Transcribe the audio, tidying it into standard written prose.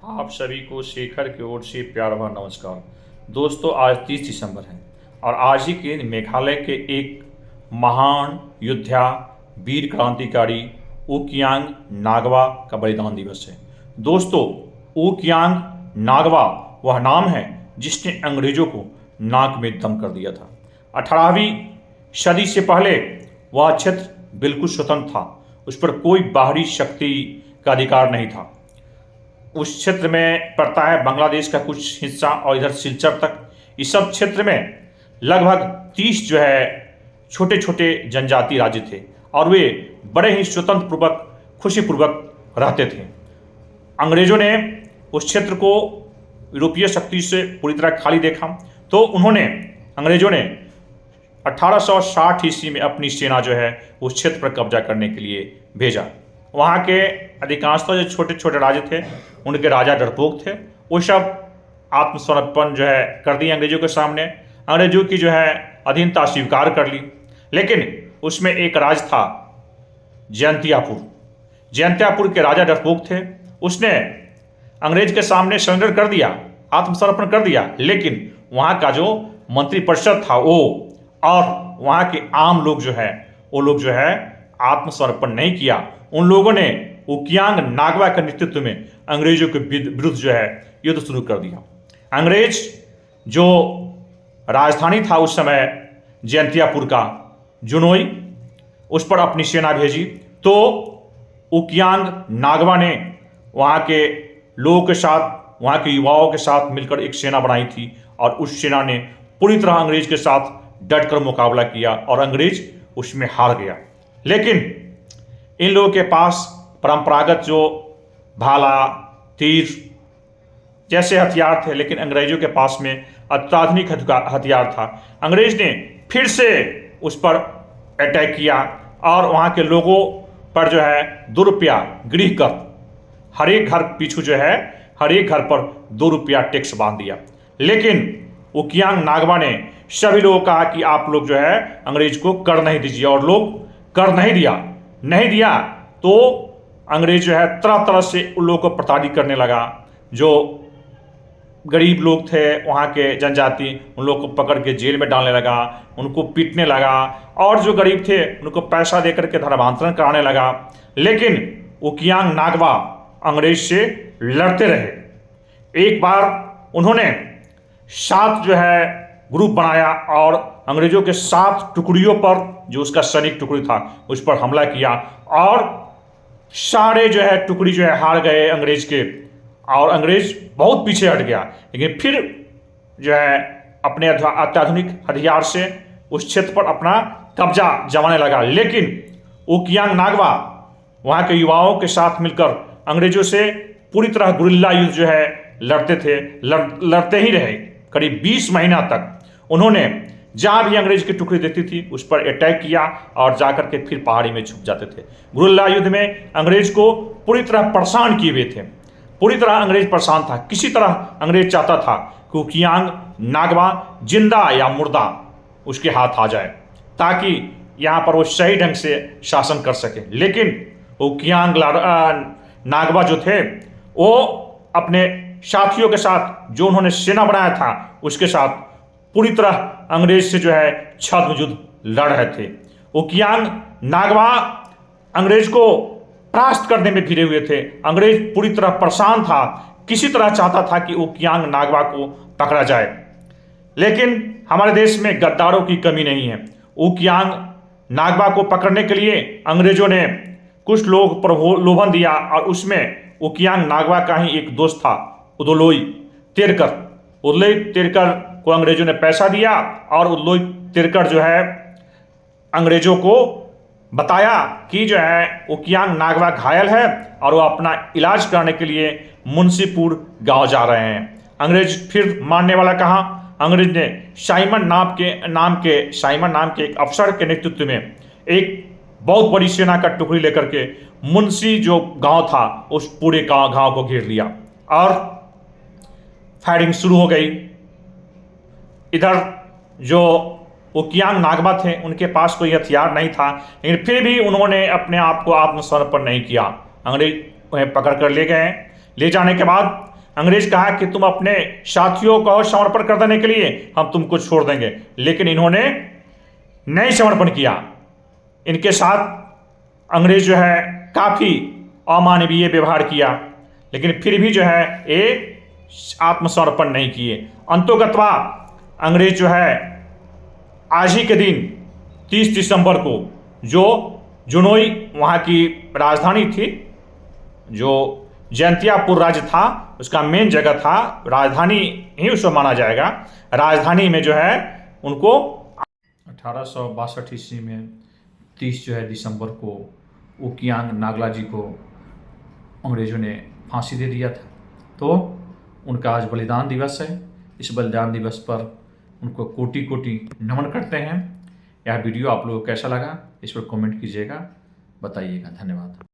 आप सभी को शेखर की ओर से प्यार भरा नमस्कार। दोस्तों, आज 30 दिसंबर है और आज ही के दिन मेघालय के एक महान योद्धा वीर क्रांतिकारी ऊकियांग नागवा का बलिदान दिवस है। दोस्तों, ऊकियांग नागवा वह नाम है जिसने अंग्रेजों को नाक में दम कर दिया था। 18वीं सदी से पहले वह क्षेत्र बिल्कुल स्वतंत्र था, उस पर कोई बाहरी शक्ति का अधिकार नहीं था। उस क्षेत्र में पड़ता है बांग्लादेश का कुछ हिस्सा और इधर सिलचर तक। इस सब क्षेत्र में लगभग 30 जो है छोटे छोटे जनजाति राज्य थे और वे बड़े ही स्वतंत्र पूर्वक खुशीपूर्वक रहते थे। अंग्रेजों ने उस क्षेत्र को यूरोपीय शक्ति से पूरी तरह खाली देखा, तो अंग्रेजों ने 1860 ईस्वी में अपनी सेना जो है उस क्षेत्र पर कब्जा करने के लिए भेजा। वहाँ के अधिकांशतः जो छोटे छोटे राज्य थे उनके राजा डरपोक थे, वो सब आत्मसमर्पण जो है कर दिए अंग्रेजों के सामने। अंग्रेजों की जो है अधीनता स्वीकार कर ली, लेकिन उसमें एक राज था जयंतियापुर के राजा डरपोक थे। उसने अंग्रेज के सामने सरेंडर कर दिया, आत्मसमर्पण कर दिया, लेकिन वहाँ का जो मंत्रिपरिषद था वो और वहाँ के आम लोग जो है वो लोग जो है आत्मसमर्पण नहीं किया। उन लोगों ने ऊकियांग नागवा के नेतृत्व में अंग्रेजों के विरुद्ध जो है युद्ध शुरू कर दिया। अंग्रेज जो राजधानी था उस समय जयंतियापुर का जुनोई, उस पर अपनी सेना भेजी, तो ऊकियांग नागवा ने वहाँ के लोगों के साथ, वहाँ के युवाओं के साथ मिलकर एक सेना बनाई थी और उस सेना ने पूरी तरह अंग्रेज के साथ डटकर मुकाबला किया और अंग्रेज उसमें हार गया। लेकिन इन लोगों के पास परंपरागत जो भाला, तीर जैसे हथियार थे, लेकिन अंग्रेजों के पास में अत्याधुनिक हथियार था। अंग्रेज ने फिर से उस पर अटैक किया और वहाँ के लोगों पर जो है 2 रुपया गृह कर, हर एक घर पीछू जो है हर एक घर पर 2 रुपया टैक्स बांध दिया। लेकिन ऊकियांग नागवा ने सभी लोगों को कहा कि आप लोग जो है अंग्रेज को कर नहीं दीजिए, और लोग कर नहीं दिया तो अंग्रेज जो है तरह तरह से उन लोगों को प्रताड़ित करने लगा। जो गरीब लोग थे वहाँ के जनजाति, उन लोगों को पकड़ के जेल में डालने लगा, उनको पीटने लगा, और जो गरीब थे उनको पैसा देकर के धर्मांतरण कराने लगा। लेकिन ऊकियांग नागवा अंग्रेज से लड़ते रहे। एक बार उन्होंने 7 जो है ग्रुप बनाया और अंग्रेजों के 7 टुकड़ियों पर, जो उसका सैनिक टुकड़ी था, उस पर हमला किया और सारे जो है टुकड़ी जो है हार गए अंग्रेज के, और अंग्रेज बहुत पीछे हट गया। लेकिन फिर जो है अपने अत्याधुनिक हथियार से उस क्षेत्र पर अपना कब्जा जमाने लगा। लेकिन ऊकियांग नागवा वहाँ के युवाओं के साथ मिलकर अंग्रेजों से पूरी तरह गुरिल्ला युद्ध जो है लड़ते थे, लड़ते ही रहे। करीब 20 महीना तक उन्होंने जहाँ भी अंग्रेज की टुकड़ी देती थी उस पर अटैक किया और जाकर के फिर पहाड़ी में छुप जाते थे। गुरिल्ला युद्ध में अंग्रेज को पूरी तरह परेशान किए हुए थे, पूरी तरह अंग्रेज परेशान था। किसी तरह अंग्रेज चाहता था कि ऊकियांग नागवा जिंदा या मुर्दा उसके हाथ आ जाए, ताकि यहाँ पर वो सही ढंग से शासन कर सके। लेकिन ऊकियांग नागवा जो थे वो अपने साथियों के साथ, जो उन्होंने सेना बनाया था, उसके साथ पूरी तरह अंग्रेज से जो है छद्म युद्ध लड़ रहे थे। ऊकियांग नागवा अंग्रेज को परास्त करने में भिड़े हुए थे। अंग्रेज पूरी तरह परेशान था, किसी तरह चाहता था कि ऊकियांग नागवा को पकड़ा जाए। लेकिन हमारे देश में गद्दारों की कमी नहीं है। ऊकियांग नागवा को पकड़ने के लिए अंग्रेजों ने कुछ लोग प्रलोभन दिया और उसमें ऊकियांग नागवा का ही एक दोस्त था, उदलोई तिरकर को अंग्रेजों ने पैसा दिया और उदलोई तिरकर जो है अंग्रेजों को बताया कि जो है ऊकियांग नागवा घायल है और वो अपना इलाज कराने के लिए मुंशीपुर गांव जा रहे हैं। अंग्रेज फिर मानने वाला कहाँ। अंग्रेज ने साइमन नाम के एक अफसर के नेतृत्व में एक बहुत बड़ी सेना का टुकड़ी लेकर के मुंशी जो गांव था उस पूरे गांव को घेर लिया और फायरिंग शुरू हो गई। इधर जो ऊकियांग नागवा थे उनके पास कोई हथियार नहीं था, लेकिन फिर भी उन्होंने अपने आप को आत्मसमर्पण नहीं किया। अंग्रेज उन्हें पकड़ कर ले गए। ले जाने के बाद अंग्रेज कहा कि तुम अपने साथियों को समर्पण कर देने के लिए हम तुमको छोड़ देंगे, लेकिन इन्होंने नहीं समर्पण किया। इनके साथ अंग्रेज जो है काफ़ी अमानवीय व्यवहार किया, लेकिन फिर भी जो है ये आत्मसमर्पण नहीं किए। अंतोगत्वा अंग्रेज जो है आज ही के दिन 30 दिसंबर को, जो जुनोई वहाँ की राजधानी थी, जो जयंतियापुर राज्य था उसका मेन जगह था, राजधानी ही उसको माना जाएगा, राजधानी में जो है उनको 1862 ईस्वी में 30 जो है दिसंबर को ओकियांग नागला जी को अंग्रेज़ों ने फांसी दे दिया था। तो उनका आज बलिदान दिवस है। इस बलिदान दिवस पर उनको कोटि कोटि नमन करते हैं। यह वीडियो आप लोगों को कैसा लगा इस पर कमेंट कीजिएगा, बताइएगा। धन्यवाद।